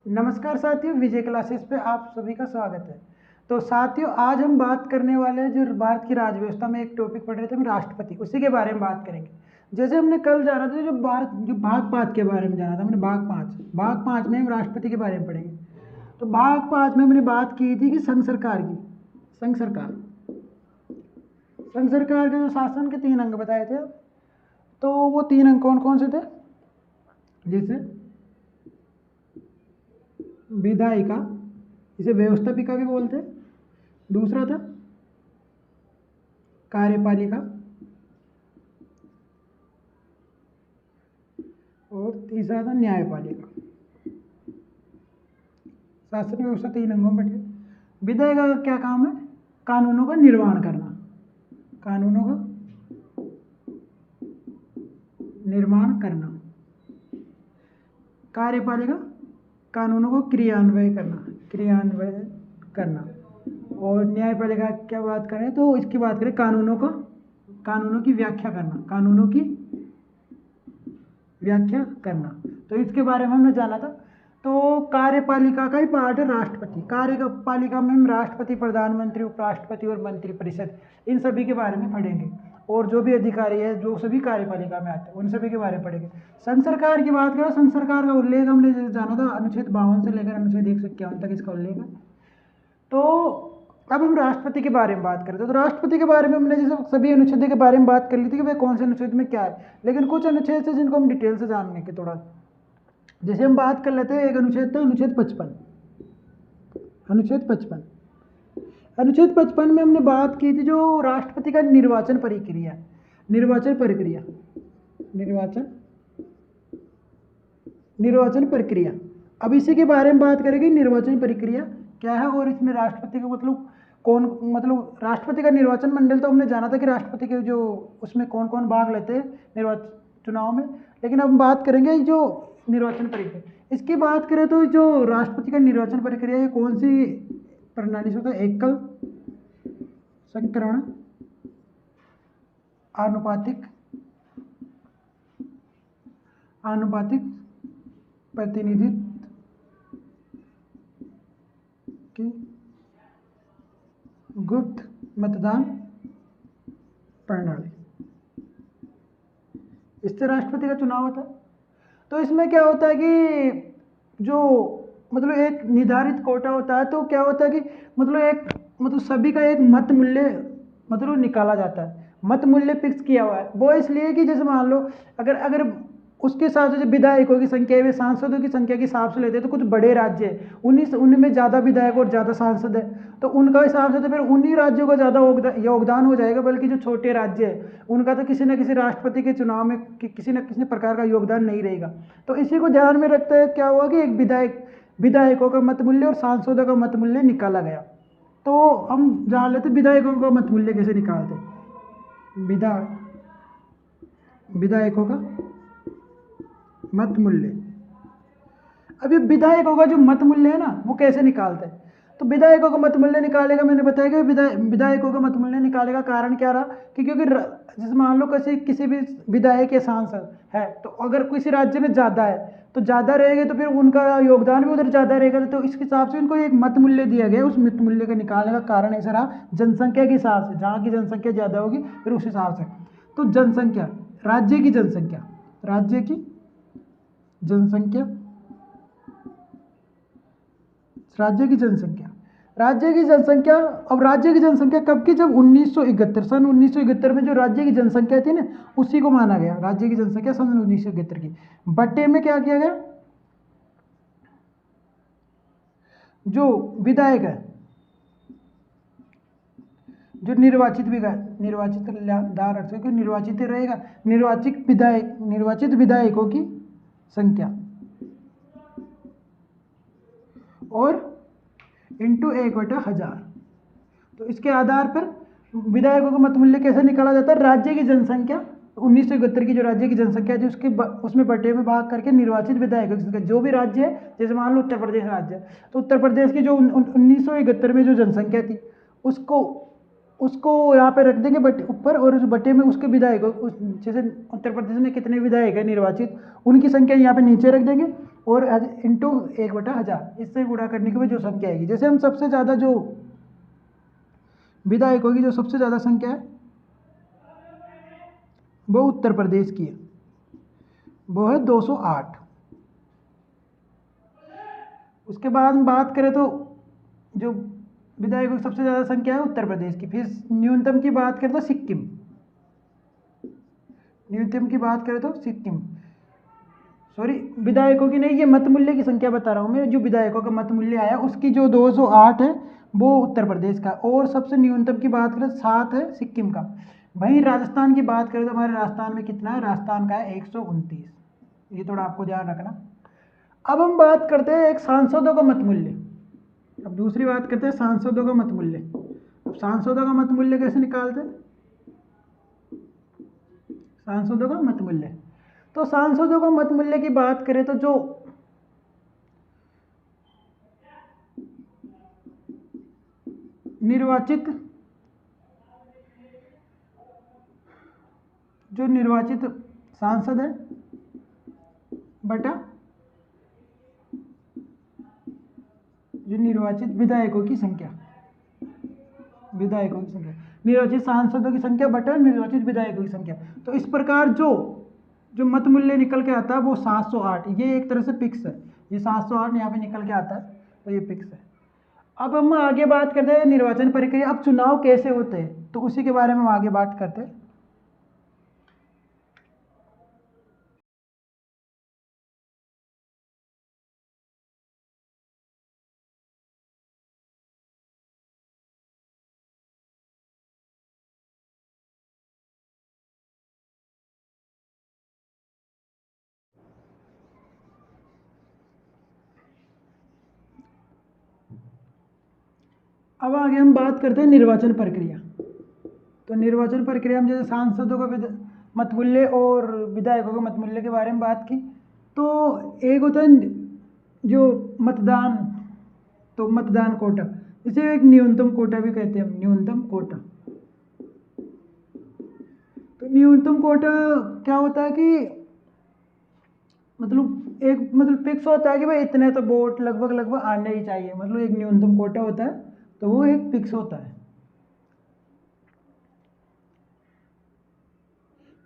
नमस्कार साथियों, विजय क्लासेस पे आप सभी का स्वागत है। तो साथियों, आज हम बात करने वाले हैं जो भारत की राज्य व्यवस्था में एक टॉपिक पढ़ रहे थे हम राष्ट्रपति, उसी के बारे में बात करेंगे। जैसे हमने कल जाना था जो भाग 5 के बारे में जाना था, हमने भाग 5 में हम राष्ट्रपति के बारे में पढ़ेंगे। तो भाग 5 में हमने बात की थी कि संघ सरकार की। संघ सरकार के जो शासन के 3 अंग बताए थे, तो वो 3 अंग कौन कौन से थे? जैसे विधायिका, इसे व्यवस्थापिका भी बोलते हैं। दूसरा था कार्यपालिका और तीसरा था न्यायपालिका। शासन व्यवस्था 3 अंगों में बटे। विधायिका का क्या काम है? कानूनों का निर्माण करना, कानूनों का निर्माण करना। कार्यपालिका कानूनों को क्रियान्वयन करना। और न्यायपालिका क्या बात करें तो इसकी बात करें कानूनों की व्याख्या करना। तो इसके बारे में हमने जाना था। तो कार्यपालिका का ही पार्ट है राष्ट्रपति। कार्यपालिका में हम राष्ट्रपति, प्रधानमंत्री, उपराष्ट्रपति और मंत्रिपरिषद, इन सभी के बारे में पढ़ेंगे। और जो भी अधिकारी है जो सभी कार्यपालिका में आते हैं उन सभी के बारे में पढ़ेंगे। संघ सरकार की बात करें, संघ सरकार का उल्लेख हमने जैसे जाना था अनुच्छेद 52 से लेकर अनुच्छेद 151 तक इसका उल्लेख है। तो अब हम राष्ट्रपति के बारे में बात करते हैं। तो राष्ट्रपति के बारे में हमने जैसे सभी अनुच्छेद के बारे में बात कर ली थी कि भाई कौन से अनुच्छेद में क्या है, लेकिन कुछ अनुच्छेद से जिनको हम डिटेल से जानने के थोड़ा, जैसे हम बात कर लेते हैं। एक अनुच्छेद था अनुच्छेद 55। अनुच्छेद 55 में हमने बात की थी जो राष्ट्रपति का निर्वाचन प्रक्रिया। अब इसी के बारे में बात करेंगे, निर्वाचन प्रक्रिया क्या है और इसमें राष्ट्रपति का राष्ट्रपति का निर्वाचन मंडल। तो हमने जाना था कि राष्ट्रपति के जो उसमें कौन कौन भाग लेते हैं निर्वाचन चुनाव में, लेकिन अब हम बात करेंगे जो निर्वाचन प्रक्रिया। इसकी बात करें तो जो राष्ट्रपति का निर्वाचन प्रक्रिया ये कौन सी प्रणाली से होता है? एकल, संकीर्ण, आनुपातिक प्रतिनिधित्व की गुप्त मतदान प्रणाली, इससे राष्ट्रपति का चुनाव होता है। तो इसमें क्या होता है कि जो एक निर्धारित कोटा होता है, तो क्या होता है कि सभी का एक मत मूल्य निकाला जाता है। मत मूल्य फिक्स किया हुआ है। वो इसलिए कि जैसे मान लो अगर उसके हिसाब से जो विधायकों की संख्या है सांसदों की संख्या के हिसाब से लेते हैं, तो कुछ बड़े राज्य है उनमें ज़्यादा विधायक और ज़्यादा सांसद है, तो उनका हिसाब से तो फिर उन्हीं राज्यों का ज़्यादा योगदान हो जाएगा। बल्कि जो छोटे राज्य है उनका तो किसी न किसी राष्ट्रपति के चुनाव में किसी न किसी प्रकार का योगदान नहीं रहेगा। तो इसी को ध्यान में रखते हुए क्या हुआ कि एक विधायकों का मत मूल्य और सांसदों का मत मूल्य निकाला गया। तो हम जान लेते विधायकों का मत मूल्य कैसे निकालते। विधायकों का मत मूल्य, अभी विधायकों का जो मत मूल्य है ना वो कैसे निकालते हैं? तो विधायकों का मत मूल्य निकालेगा, मैंने बताया कि विधायकों का मत मूल्य निकालेगा। कारण क्या रहा कि क्योंकि जैसे मान लो किसी भी विधायक या सांसद है, तो अगर किसी राज्य में ज़्यादा है तो ज़्यादा रहेगा, तो फिर उनका योगदान भी उधर ज़्यादा रहेगा। तो इसके हिसाब से उनको एक मत मूल्य दिया गया। उस मत मूल्य का निकालने का कारण ऐसा रहा जनसंख्या के हिसाब से, जहाँ की जनसंख्या ज़्यादा होगी फिर उस हिसाब से। तो राज्य की अब राज्य की जनसंख्या कब की? जब 1971 सन 1971 में जो राज्य की जनसंख्या थी ना, उसी को माना गया राज्य की जनसंख्या सन 1971 की। बट्टे में क्या किया गया? जो विधायक है, जो निर्वाचित रहेगा, निर्वाचित विधायकों की संख्या और इंटू 1/1000। तो इसके आधार पर विधायकों का मत मूल्य कैसे निकाला जाता है? राज्य की जनसंख्या 1971 की जो राज्य की जनसंख्या थी उसमें बटे में भाग करके निर्वाचित विधायकों की संख्या, जो भी राज्य है, जैसे मान लो उत्तर प्रदेश राज्य है, तो उत्तर प्रदेश की जो 1971 में जो जनसंख्या थी उसको उसको यहाँ पे रख देंगे बट ऊपर, और उस बटे में उसके विधायक उस जैसे उत्तर प्रदेश में कितने विधायक है निर्वाचित, उनकी संख्या यहाँ पे नीचे रख देंगे और इंटू 1/1000 इससे गुणा करने के बाद जो संख्या आएगी, जैसे हम सबसे ज़्यादा जो विधायकों की जो सबसे ज़्यादा संख्या है वो उत्तर प्रदेश की है, वो है 208। उसके बाद हम बात करें तो जो विधायकों की सबसे ज़्यादा संख्या है उत्तर प्रदेश की। फिर न्यूनतम की बात करें तो सिक्किम, न्यूनतम की बात करें तो सिक्किम, सॉरी विधायकों की नहीं, ये मत मूल्य की संख्या बता रहा हूँ मैं, जो विधायकों का मत मूल्य आया उसकी जो 208 है वो उत्तर प्रदेश का, और सबसे न्यूनतम की बात करें 7 है सिक्किम का। वहीं राजस्थान की बात करें तो हमारे राजस्थान में कितना है, राजस्थान का है 129, ये थोड़ा आपको ध्यान रखना। अब हम बात करते हैं एक सांसदों का मत मूल्य। अब दूसरी बात करते हैं सांसदों का मत मूल्य। अब सांसदों का मत मूल्य कैसे निकालते हैं, सांसदों का मत मूल्य, तो सांसदों का मत मूल्य की बात करें तो जो निर्वाचित सांसद है बटा जो निर्वाचित विधायकों की संख्या, निर्वाचित सांसदों की संख्या बटा निर्वाचित विधायकों की संख्या। तो इस प्रकार जो जो मत मूल्य निकल के आता है वो 708, ये एक तरह से फिक्स है, ये 708 यहाँ पे निकल के आता है, तो ये फिक्स है। अब हम आगे बात करते हैं निर्वाचन प्रक्रिया। अब चुनाव कैसे होते हैं तो उसी के बारे में हम आगे बात करते हैं। अब आगे हम बात करते हैं निर्वाचन प्रक्रिया। तो निर्वाचन प्रक्रिया में जैसे सांसदों का मत मूल्य और विधायकों के मत मूल्य के बारे में बात की, तो एक होता है जो मतदान, तो मतदान कोटा, इसे एक न्यूनतम कोटा भी कहते हैं, न्यूनतम कोटा। तो न्यूनतम कोटा क्या होता है कि मतलब एक मतलब फिक्स होता है कि भाई इतने तो वोट लगभग लगभग आने ही चाहिए, मतलब एक न्यूनतम कोटा होता है, तो वो एक फिक्स होता है।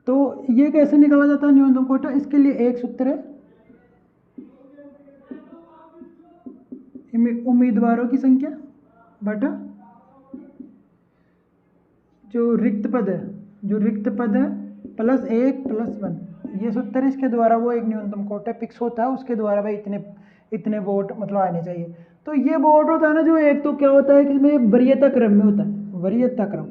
तो ये कैसे निकाला जाता है न्यूनतम कोटा, इसके लिए एक सूत्र है, उम्मीदवारों की संख्या बटा जो रिक्त पद है, जो रिक्त पद है +1 + 1, ये सूत्र है, इसके द्वारा वो एक न्यूनतम कोटा फिक्स होता है, उसके द्वारा भाई इतने इतने वोट मतलब आने चाहिए। तो ये वोट होता है ना, जो एक तो क्या होता है कि इसमें वरीयता क्रम में होता है, वरीयता क्रम,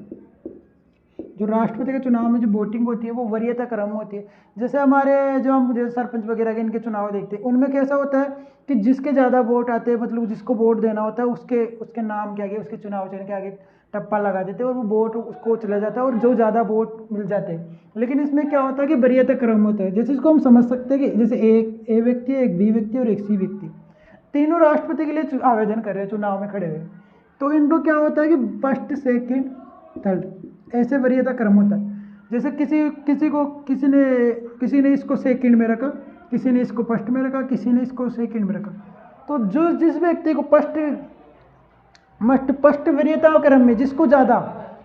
जो राष्ट्रपति के चुनाव में जो वोटिंग होती है वो वरीयता क्रम होती है। जैसे हमारे जो हम जैसे सरपंच वगैरह के इनके चुनाव देखते हैं, उनमें कैसा होता है कि जिसके ज़्यादा वोट आते हैं, मतलब जिसको वोट देना होता है उसके उसके नाम के आगे, उसके चुनाव चिन्ह के आगे टप्पा लगा देते हैं और वो वोट उसको चला जाता है, और जो ज़्यादा वोट मिल जाते हैं। लेकिन इसमें क्या होता है कि वरीयता क्रम होता है, जैसे इसको हम समझ सकते हैं कि जैसे एक ए व्यक्ति, एक बी व्यक्ति और एक सी व्यक्ति, तीनों राष्ट्रपति के लिए आवेदन कर रहे हैं, चुनाव में खड़े हुए, तो इनको क्या होता है कि फर्स्ट सेकंड थर्ड ऐसे वरीयता क्रम होता है। जैसे किसी ने इसको सेकंड में रखा, किसी ने इसको फर्स्ट में रखा, किसी ने इसको सेकंड में रखा, तो जो जिस व्यक्ति को फर्स्ट वरीयता क्रम में जिसको ज़्यादा,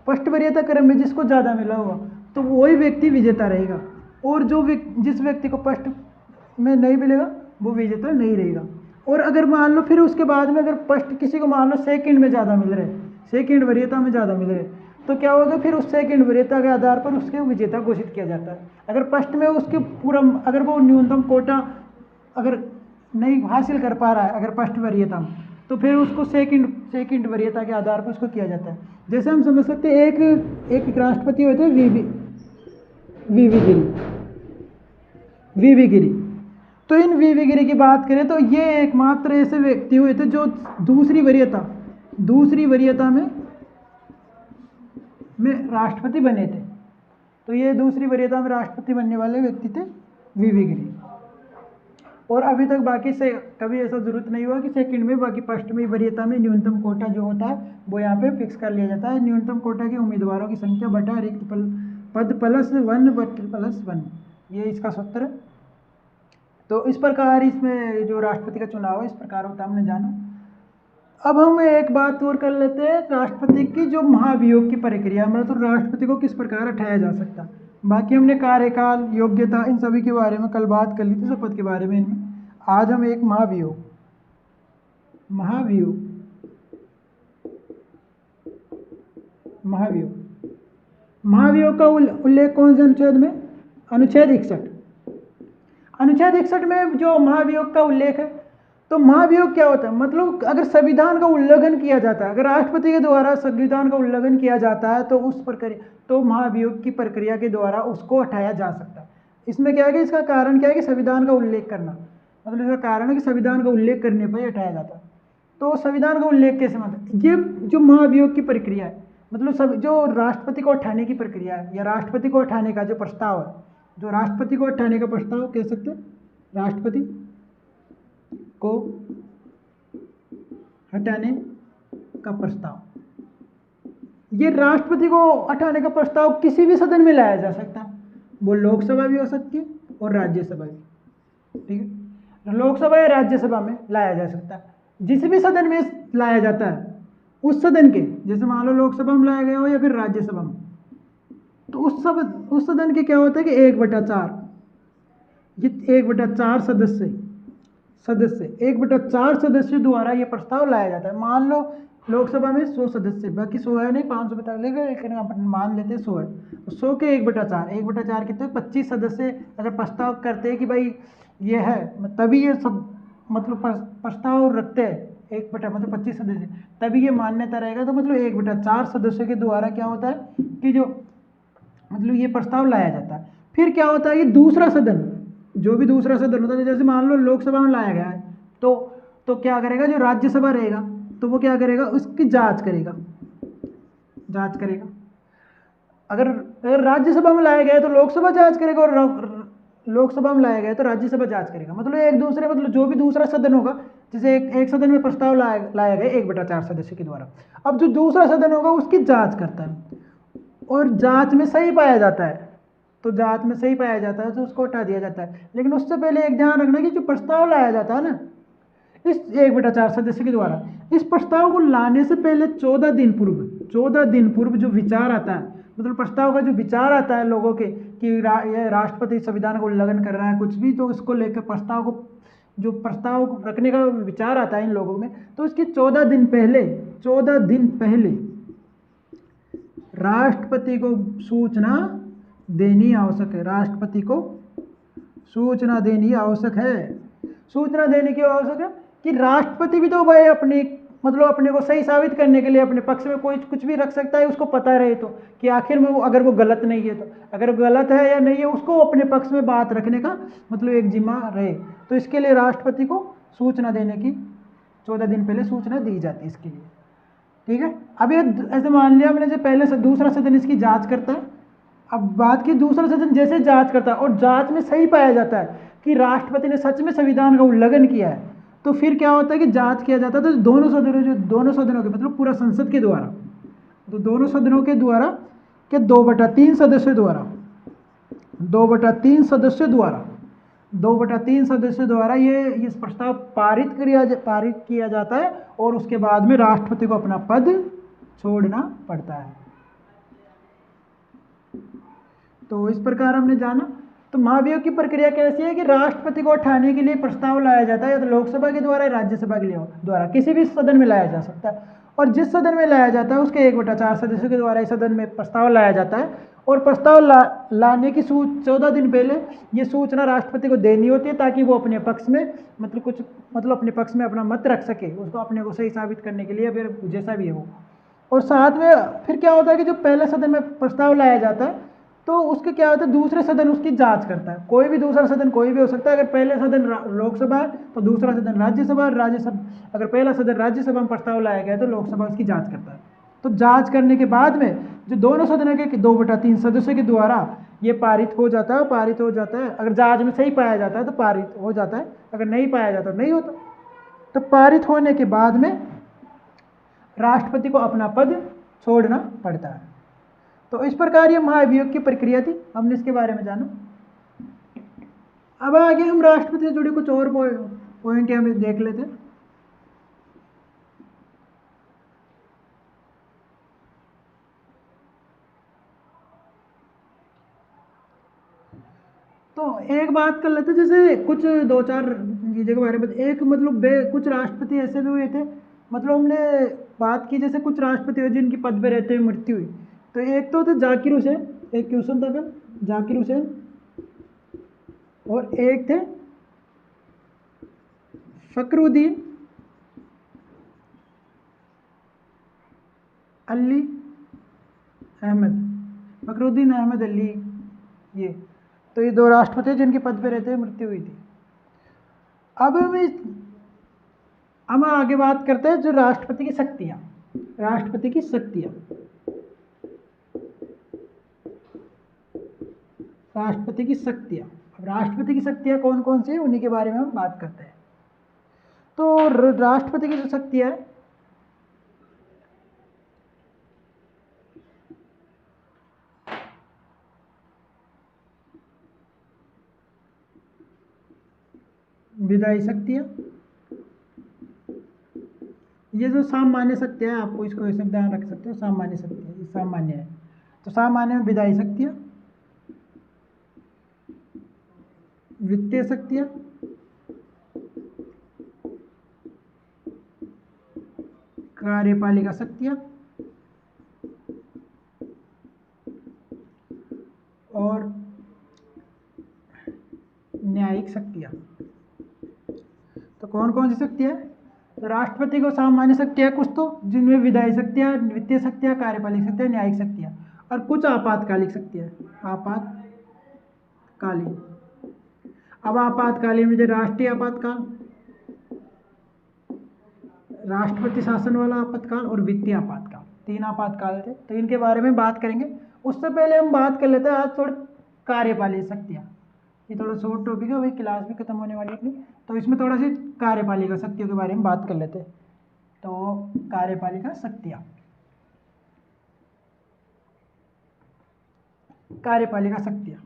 फर्स्ट वरीयता क्रम में जिसको ज़्यादा मिला होगा तो वही व्यक्ति विजेता रहेगा, और जिस व्यक्ति को फर्स्ट में नहीं मिलेगा वो विजेता नहीं रहेगा। और अगर मान लो फिर उसके बाद में अगर फर्स्ट किसी को मान लो सेकंड में ज़्यादा मिल रहे हैं, सेकंड वरीयता में ज़्यादा मिल रहे हैं, तो क्या होगा, फिर उस सेकंड वरीयता के आधार पर उसके विजेता घोषित किया जाता है। अगर फर्स्ट में उसके पूरा, अगर वो न्यूनतम कोटा अगर नहीं हासिल कर पा रहा है अगर फर्स्ट वरीयता में, तो फिर उसको सेकंड वरीयता के आधार पर उसको किया जाता है। जैसे हम समझ सकते हैं एक राष्ट्रपति होते हैं वीवी गिरी। तो इन वीवी गिरी की बात करें तो ये एकमात्र ऐसे व्यक्ति हुए थे जो दूसरी वरीयता में राष्ट्रपति बने थे। तो ये दूसरी वरीयता में राष्ट्रपति बनने वाले व्यक्ति थे वीवी गिरी। और अभी तक बाकी से कभी ऐसा जरूरत नहीं हुआ कि सेकंड में, बाकी फर्स्ट में वरीयता में न्यूनतम कोटा जो होता है वो यहाँ पे फिक्स कर लिया जाता है। न्यूनतम कोटा के उम्मीदवारों की संख्या बटा रिक्त पद प्लस 1/+1, ये इसका सूत्र है। तो इस प्रकार इसमें जो राष्ट्रपति का चुनाव है इस प्रकार होता है, हमने जाना। अब हम एक बात और कर लेते हैं, राष्ट्रपति की जो महाभियोग की प्रक्रिया, मतलब तो राष्ट्रपति को किस प्रकार हटाया जा सकता है। बाकी हमने कार्यकाल, योग्यता, इन सभी के बारे में कल बात कर ली थी, शपथ के बारे में। आज हम एक महाभियोग का उल्लेख कौन से अनुच्छेद में? अनुच्छेद 61। अनुच्छेद 61 में जो महाभियोग का उल्लेख है, तो महाभियोग क्या होता है? मतलब अगर संविधान का उल्लंघन किया जाता है, अगर राष्ट्रपति के द्वारा संविधान का उल्लंघन किया जाता है तो उस प्रक्रिया, तो महाभियोग की प्रक्रिया के द्वारा उसको हटाया जा सकता है। इसमें क्या है कि इसका कारण क्या है कि संविधान का उल्लेख करना, मतलब इसका कारण है कि संविधान का उल्लेख करने पर हटाया जाता है। तो संविधान का उल्लेख कैसे, मतलब ये जो महाभियोग की प्रक्रिया है, मतलब सब जो राष्ट्रपति को हटाने की प्रक्रिया है, या राष्ट्रपति को हटाने का जो प्रस्ताव है, जो राष्ट्रपति को हटाने का प्रस्ताव कह सकते हैं, राष्ट्रपति को हटाने का प्रस्ताव, ये राष्ट्रपति को हटाने का प्रस्ताव किसी भी सदन में लाया जा सकता है। वो लोकसभा भी हो सकती है और राज्यसभा भी, ठीक है। लोकसभा या राज्यसभा में लाया जा सकता है। जिस भी सदन में लाया जाता है उस सदन के, जैसे मान लो लोकसभा में लाया गया हो या फिर राज्यसभा में, तो उस सदन के क्या होता है कि 1/4, ये 1/4 सदस्य द्वारा ये प्रस्ताव लाया जाता है। मान लो लोकसभा में 100 सदस्य, बाकी 100 है नहीं, 500 बता लेगा, लेकिन अपन मान लेते हैं 100 है, तो 100 के 1/4 कितने, 25 सदस्य अगर प्रस्ताव करते हैं कि भाई ये है, तभी ये सब मतलब प्रस्ताव रखते हैं 1 मतलब 25 सदस्य, तभी ये मान्यता रहेगा। तो मतलब 1/4 सदस्यों के द्वारा क्या होता है कि जो मतलब ये प्रस्ताव लाया जाता है। फिर क्या होता है कि दूसरा सदन, जो भी दूसरा सदन होता है, जैसे मान लो लोकसभा में लाया गया है, तो क्या करेगा, जो राज्यसभा रहेगा तो वो क्या करेगा, उसकी जांच करेगा। अगर राज्यसभा में लाया गया है तो लोकसभा जांच करेगा, और लोकसभा में लाया गया तो राज्यसभा जांच करेगा। मतलब एक दूसरे, मतलब जो भी दूसरा सदन होगा, जैसे एक सदन में प्रस्ताव लाया गया 1/4 सदस्य के द्वारा, अब जो दूसरा सदन होगा उसकी जांच करता है, और जांच में सही पाया जाता है तो उसको हटा दिया जाता है। लेकिन उससे पहले एक ध्यान रखना कि जो प्रस्ताव लाया जाता है ना इस 1/4 सदस्य के द्वारा, इस प्रस्ताव को लाने से पहले 14 दिन पूर्व जो विचार आता है, मतलब प्रस्ताव का जो विचार आता है लोगों के कि ये राष्ट्रपति संविधान का उल्लंघन कर रहा है कुछ भी, तो इसको लेकर प्रस्ताव रखने का विचार आता है इन लोगों में, तो इसकी 14 दिन पहले राष्ट्रपति को सूचना देनी आवश्यक है। राष्ट्रपति को सूचना देनी आवश्यक है। सूचना देने की आवश्यक है कि राष्ट्रपति भी तो भाई अपने को सही साबित करने के लिए अपने पक्ष में कोई कुछ भी रख सकता है, उसको पता रहे तो कि आखिर में अगर वो गलत नहीं है, तो अगर गलत है या नहीं है उसको अपने पक्ष में बात रखने का मतलब एक जिम्मा रहे। तो इसके लिए राष्ट्रपति को सूचना देने की 14 दिन पहले सूचना दी जाती है इसके लिए, ठीक है। अब ये ऐसे मान लिया हमने, जो पहले से दूसरा सदन इसकी जांच करता है। अब बात की दूसरा सदन जैसे जांच करता है और जांच में सही पाया जाता है कि राष्ट्रपति ने सच में संविधान का उल्लंघन किया है, तो फिर क्या होता है कि जांच किया जाता है। तो दोनों सदनों के मतलब पूरा संसद के द्वारा, तो दोनों सदनों के द्वारा के 2/3 सदस्यों द्वारा ये इस प्रस्ताव पारित किया जाता है, और उसके बाद में राष्ट्रपति को अपना पद छोड़ना पड़ता है। तो इस प्रकार हमने जाना। तो महाभियोग की प्रक्रिया कैसी है कि राष्ट्रपति को हटाने के लिए प्रस्ताव लाया जाता है, या तो लोकसभा के द्वारा या राज्यसभा के द्वारा, किसी भी सदन में लाया जा सकता है। और जिस सदन में लाया जाता है उसके 1/4 सदस्यों के द्वारा इस सदन में प्रस्ताव लाया जाता है, और प्रस्ताव लाने की 14 दिन पहले ये सूचना राष्ट्रपति को देनी होती है, ताकि वो अपने पक्ष में अपने पक्ष में अपना मत रख सके, उसको अपने को सही साबित करने के लिए, फिर जैसा भी है वो। और साथ में फिर क्या होता है कि जो पहले सदन में प्रस्ताव लाया जाता है तो उसके क्या होता है, दूसरे सदन उसकी जांच करता है। कोई भी दूसरा सदन कोई भी हो सकता है। अगर पहले सदन लोकसभा है तो दूसरा सदन राज्यसभा, अगर पहला सदन राज्यसभा में प्रस्ताव लाया गया तो लोकसभा उसकी जांच करता है। तो जांच करने के बाद में जो दोनों सदनों के 2/3 सदस्यों के द्वारा ये पारित हो जाता है, पारित हो जाता है। अगर जहाज में सही पाया जाता है तो पारित हो जाता है, अगर नहीं पाया जाता तो नहीं होता। तो पारित होने के बाद में राष्ट्रपति को अपना पद छोड़ना पड़ता है। तो इस प्रकार ये महाभियोग की प्रक्रिया थी, हमने इसके बारे में जाना। अब आगे हम राष्ट्रपति से जुड़े कुछ और पॉइंट यहाँ पे देख लेते हैं। तो एक बात कर लेते, जैसे कुछ दो चार चीज़ों के बारे में। एक मतलब कुछ राष्ट्रपति ऐसे भी हुए थे, मतलब हमने बात की जैसे कुछ राष्ट्रपति हुए जिनकी पद पे रहते हुए मृत्यु हुई। तो एक तो थे जाकिर हुसैन, एक क्वेश्चन था कल, जाकिर हुसैन, और एक थे फखरुद्दीन अली अहमद, फखरुद्दीन अहमद अली। ये तो ये दो राष्ट्रपति जिनके पद पे रहते हुए मृत्यु हुई थी। अब हम आगे बात करते हैं जो राष्ट्रपति की शक्तियाँ, राष्ट्रपति की शक्तियाँ, राष्ट्रपति की शक्तियाँ। अब राष्ट्रपति की शक्तियाँ कौन कौन सी है उन्हीं के बारे में हम बात करते हैं। तो राष्ट्रपति की जो शक्तियाँ है, विधायी शक्तियाँ, ये जो सामान्य शक्तियाँ है, आपको इसको ऐसे ध्यान रख सकते हो, सामान्य शक्तियाँ, ये सामान्य है। तो सामान्य में विधायी शक्तियाँ, वित्तीय शक्तियाँ, कार्यपालिका शक्तियाँ और न्यायिक शक्तियाँ। तो कौन कौन सी शक्तियाँ है? तो राष्ट्रपति को सामान्य शक्तियाँ कुछ तो, जिनमें विधायी शक्तियाँ, वित्तीय शक्तियाँ, कार्यपालिक शक्तियाँ, न्यायिक शक्तियाँ, और कुछ आपातकालिक शक्तियाँ, आपातकालीन। अब आपातकालीन में जो राष्ट्रीय आपातकाल, राष्ट्रपति शासन वाला आपातकाल और वित्तीय आपातकाल, तीन आपातकाल थे। तो इनके बारे में बात करेंगे। उससे पहले हम बात कर लेते हैं आज थोड़ी कार्यपालिक शक्तियाँ। ये थोड़ा शॉर्ट टॉपिक है, वही क्लास भी खत्म होने वाली है अपनी, तो इसमें थोड़ा सी कार्यपालिका शक्तियों के बारे में बात कर लेते हैं। तो कार्यपालिका शक्तियाँ, कार्यपालिका शक्तियाँ,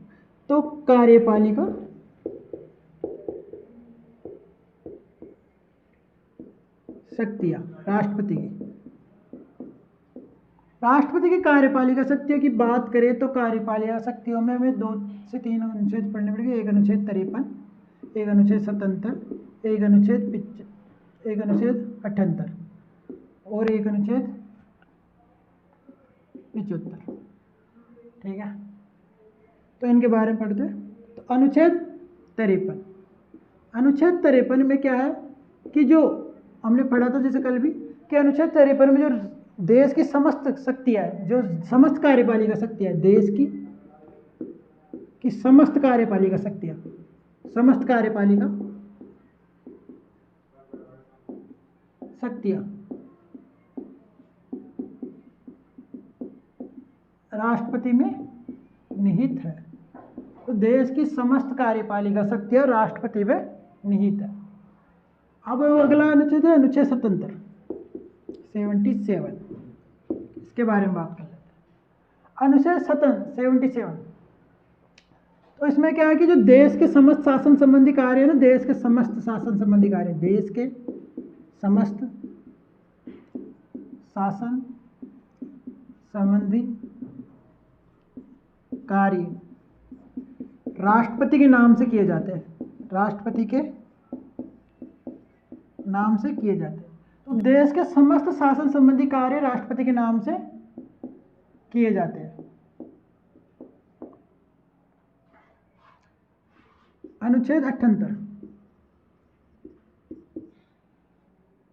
तो कार्यपालिका शक्तियाँ राष्ट्रपति की कार्यपालिका शक्तियों की बात करें तो कार्यपालिका शक्तियों में हमें 2 से 3 अनुच्छेद पढ़ने पड़ेंगे। एक अनुच्छेद 53, एक अनुच्छेद 77, एक अनुच्छेद 78 और एक अनुच्छेद 75। ठीक है, तो इनके बारे में पढ़ते हैं। तो अनुच्छेद 53, अनुच्छेद 53 में क्या है कि जो हमने पढ़ा था जैसे कल भी, कि अनुच्छेद 53 में जो देश की समस्त शक्तियाँ है, जो समस्त कार्यपालिका शक्तियाँ है, देश की समस्त कार्यपालिका शक्तियाँ, समस्त कार्यपालिका शक्तियाँ राष्ट्रपति में निहित है। तो देश की समस्त कार्यपालिका शक्तियाँ राष्ट्रपति में निहित है। अब अगला अनुच्छेद है अनुच्छेद 77, इसके बारे में बात कर लेते हैं। अनुच्छेद 77, तो इसमें क्या है कि जो देश के समस्त शासन संबंधी कार्य है ना, देश के समस्त शासन संबंधी कार्य, देश के समस्त शासन संबंधी कार्य राष्ट्रपति के नाम से किए जाते हैं, राष्ट्रपति के नाम से किए जाते हैं। तो देश के समस्त शासन संबंधी कार्य राष्ट्रपति के नाम से किए जाते हैं। अनुच्छेद 78,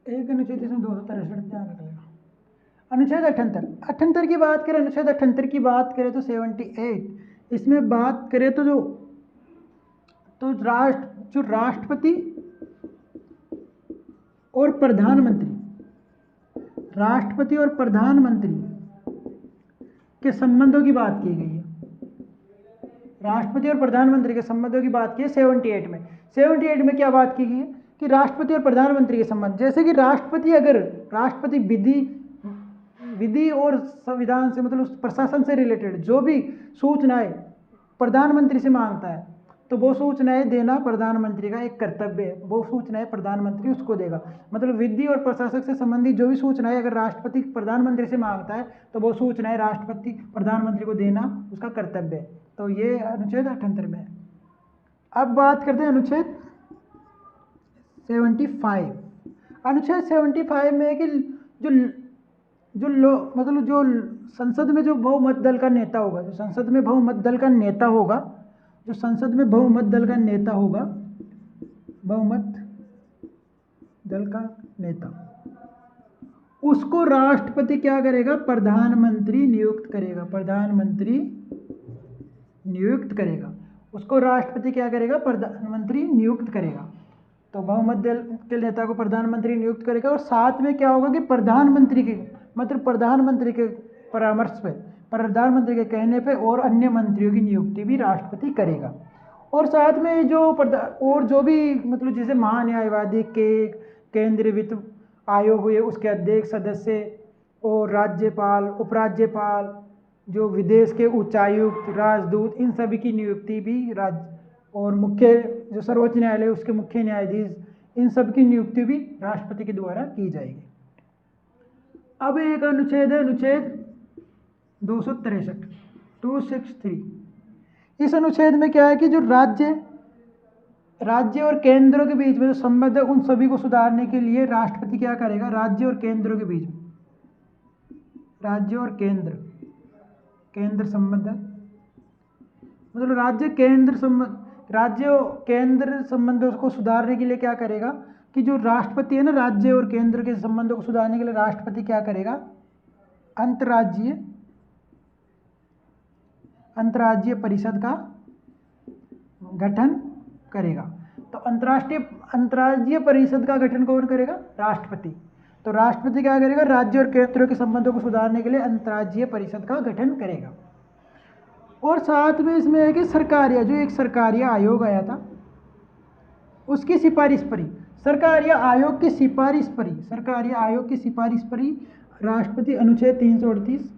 एक अनुच्छेद इसमें 263, ध्यान रखिएगा। अनुच्छेद 78 की बात करें, अनुच्छेद 78 की बात करें तो 78, इसमें बात करें तो जो राष्ट्रपति और प्रधानमंत्री, राष्ट्रपति और प्रधानमंत्री के संबंधों की बात की गई है। राष्ट्रपति और प्रधानमंत्री के संबंधों की बात की है 78 में। 78 में क्या बात की गई है कि राष्ट्रपति और प्रधानमंत्री के संबंध, जैसे कि राष्ट्रपति विधि और संविधान से मतलब प्रशासन से रिलेटेड जो भी सूचनाएं प्रधानमंत्री से मांगता है तो वो सूचनाएं देना प्रधानमंत्री का एक कर्तव्य है, वो सूचनाएं प्रधानमंत्री उसको देगा। मतलब विधि और प्रशासक से संबंधित जो भी सूचनाएं अगर राष्ट्रपति प्रधानमंत्री से मांगता है तो वो सूचनाएं राष्ट्रपति प्रधानमंत्री को देना उसका कर्तव्य है। तो ये अनुच्छेद 78 में है। अब बात करते हैं अनुच्छेद 75। अनुच्छेद 75 में है कि जो संसद में जो बहुमत दल का नेता होगा, जो संसद में बहुमत दल का नेता होगा, उसको राष्ट्रपति क्या करेगा? प्रधानमंत्री नियुक्त करेगा। उसको राष्ट्रपति क्या करेगा? प्रधानमंत्री नियुक्त करेगा। तो बहुमत दल के नेता को प्रधानमंत्री नियुक्त करेगा। और साथ में क्या होगा कि प्रधानमंत्री के परामर्श पे, प्रधानमंत्री के कहने पे और अन्य मंत्रियों की नियुक्ति भी राष्ट्रपति करेगा। और साथ में जो भी मतलब जैसे महान्यायवादी के केंद्रीय वित्त आयोग हुए उसके अध्यक्ष सदस्य और राज्यपाल, उपराज्यपाल, जो विदेश के उच्चायुक्त, राजदूत, इन सभी की नियुक्ति भी और मुख्य जो सर्वोच्च न्यायालय उसके मुख्य न्यायाधीश, इन सब की नियुक्ति भी राष्ट्रपति के द्वारा की जाएगी। अब एक अनुच्छेद है अनुच्छेद 263। इस अनुच्छेद में क्या है कि जो राज्य और केंद्र के बीच में जो संबंध है उन सभी को सुधारने के लिए राष्ट्रपति क्या करेगा? राज्य और केंद्र के बीच में, राज्य और केंद्र संबंध है, मतलब राज्य केंद्र संबंधों को सुधारने के लिए क्या करेगा कि जो राष्ट्रपति है ना, राज्य और केंद्र के संबंधों को सुधारने के लिए राष्ट्रपति क्या करेगा? अंतर्राज्यीय परिषद का गठन करेगा। तो अंतर्राज्यीय परिषद का गठन कौन करेगा? राष्ट्रपति। तो राष्ट्रपति क्या करेगा? राज्य और केंद्र के संबंधों को सुधारने के लिए अंतर्राज्यीय परिषद का गठन करेगा। और साथ में इसमें है कि एक सरकारीय आयोग आया था उसकी सिफारिश पर ही, सरकारीय आयोग की सिफारिश पर ही राष्ट्रपति अनुच्छेद 338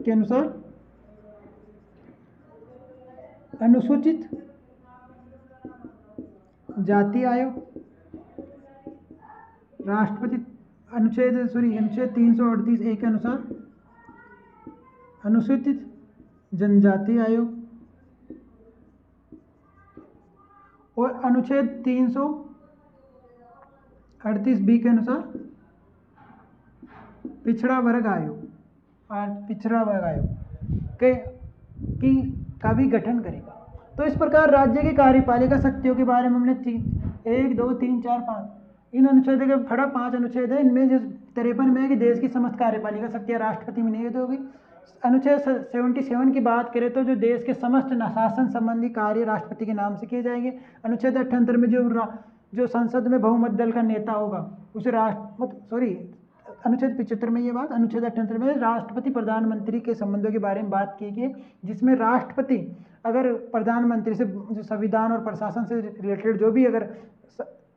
के अनुसार अनुसूचित जाति आयोग, अनुच्छेद 338 के अनुसार अनुसूचित जनजाति आयोग और अनुच्छेद 338 बी के अनुसार पिछड़ा वर्ग आयोग का भी गठन करेगा। तो इस प्रकार राज्य की कार्यपालिका शक्तियों के बारे में हमने 1, 2, 3, 4, 5 इन अनुच्छेद के 5 अनुच्छेद है। इनमें जो 53 में है कि देश की समस्त कार्यपालिका शक्तियाँ राष्ट्रपति में निहित होगी। अनुच्छेद 77 की बात करें तो जो देश के समस्त शासन संबंधी कार्य राष्ट्रपति के नाम से किए जाएंगे। अनुच्छेद 78 में जो संसद में बहुमत दल का नेता होगा उसे अनुच्छेद 75 में ये बात, अनुच्छेद 78 में राष्ट्रपति प्रधानमंत्री के संबंधों के बारे में बात की गई, जिसमें राष्ट्रपति अगर प्रधानमंत्री से जो संविधान और प्रशासन से रिलेटेड जो भी अगर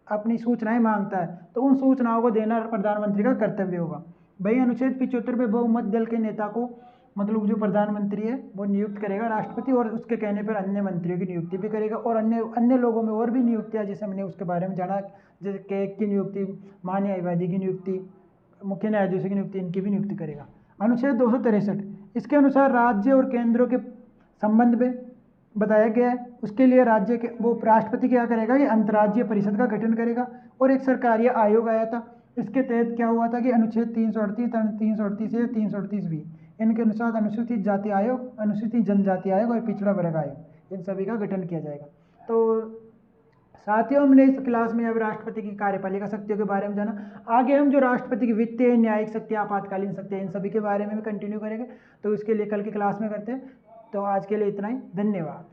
अपनी सूचनाएं मांगता है तो उन सूचनाओं को देना प्रधानमंत्री का कर्तव्य होगा। भाई अनुच्छेद 75 में बहुमत दल के नेता को मतलब जो प्रधानमंत्री है वो नियुक्त करेगा राष्ट्रपति, और उसके कहने पर अन्य मंत्रियों की नियुक्ति भी करेगा। और अन्य लोगों में और भी नियुक्तियाँ जैसे हमने उसके बारे में जाना, जैसे कैग की नियुक्ति, महान्यायवादी की नियुक्ति, मुख्य न्यायाधीशों की नियुक्ति, इनकी भी नियुक्ति करेगा। अनुच्छेद 263 इसके अनुसार राज्य और केंद्रों के संबंध में बताया गया है। उसके लिए राष्ट्रपति क्या करेगा कि अंतर्राज्यीय परिषद का गठन करेगा। और एक सरकारी आयोग आया था, इसके तहत क्या हुआ था कि अनुच्छेद 338 या 338 भी, इनके अनुसार अनुसूचित जाति आयोग, अनुसूचित जनजाति आयोग और पिछड़ा वर्ग आयोग, इन सभी का गठन किया जाएगा। तो साथियों, हमने इस क्लास में अब राष्ट्रपति की कार्यपालिका शक्तियों के बारे में जाना। आगे हम जो राष्ट्रपति की वित्तीय, न्यायिक शक्तियाँ, आपातकालीन शक्तियाँ, इन सभी के बारे में भी कंटिन्यू करेंगे। तो इसके लिए कल की क्लास में करते हैं। तो आज के लिए इतना ही, धन्यवाद।